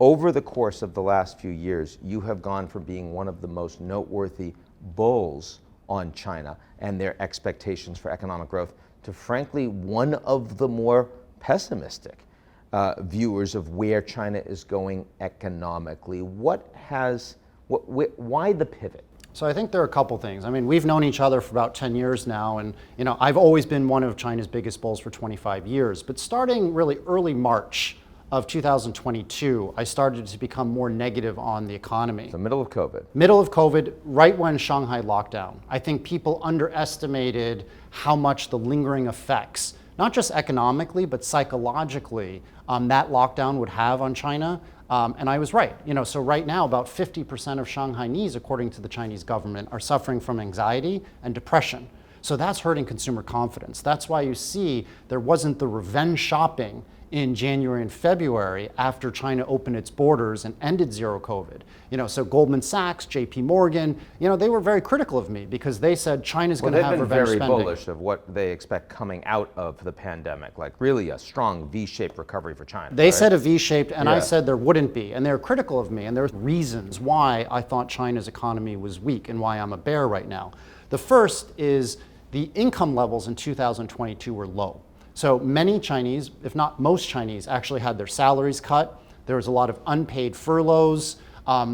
over the course of the last few years, you have gone from being one of the most noteworthy bulls on China and their expectations for economic growth to, frankly, one of the more pessimistic viewers of where China is going economically. Why the pivot? So I think there are a couple things. I mean, we've known each other for about 10 years now, and I've always been one of China's biggest bulls for 25 years. But starting really early March of 2022, I started to become more negative on the economy. The middle of COVID. Middle of COVID, right when Shanghai locked down. I think people underestimated how much the lingering effects, not just economically, but psychologically, that lockdown would have on China. And I was right. So right now, about 50% of Shanghainese, according to the Chinese government, are suffering from anxiety and depression. So that's hurting consumer confidence. That's why you see there wasn't the revenge shopping in January and February after China opened its borders and ended zero COVID. So Goldman Sachs, JP Morgan, they were very critical of me because they said China's going to have revenge spending. They've been very bullish of what they expect coming out of the pandemic, like really a strong V-shaped recovery for China. They said a V-shaped, and I said there wouldn't be, and they're critical of me, and there are reasons why I thought China's economy was weak and why I'm a bear right now. The first is the income levels in 2022 were low. So many Chinese, if not most Chinese, actually had their salaries cut. There was a lot of unpaid furloughs.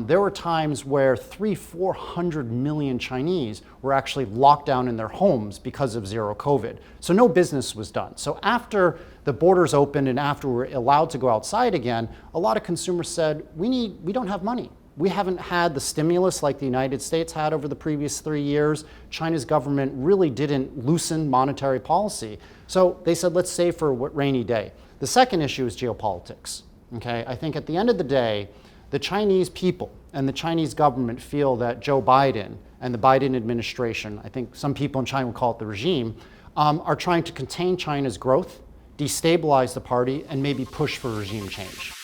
There were times where 300-400 million Chinese were actually locked down in their homes because of zero COVID. So no business was done. So after the borders opened and after we were allowed to go outside again, a lot of consumers said, we don't have money. We haven't had the stimulus like the United States had over the previous 3 years. China's government really didn't loosen monetary policy. So they said, let's save for a rainy day. The second issue is geopolitics. Okay, I think at the end of the day, the Chinese people and the Chinese government feel that Joe Biden and the Biden administration, I think some people in China would call it the regime, are trying to contain China's growth, destabilize the party, and maybe push for regime change.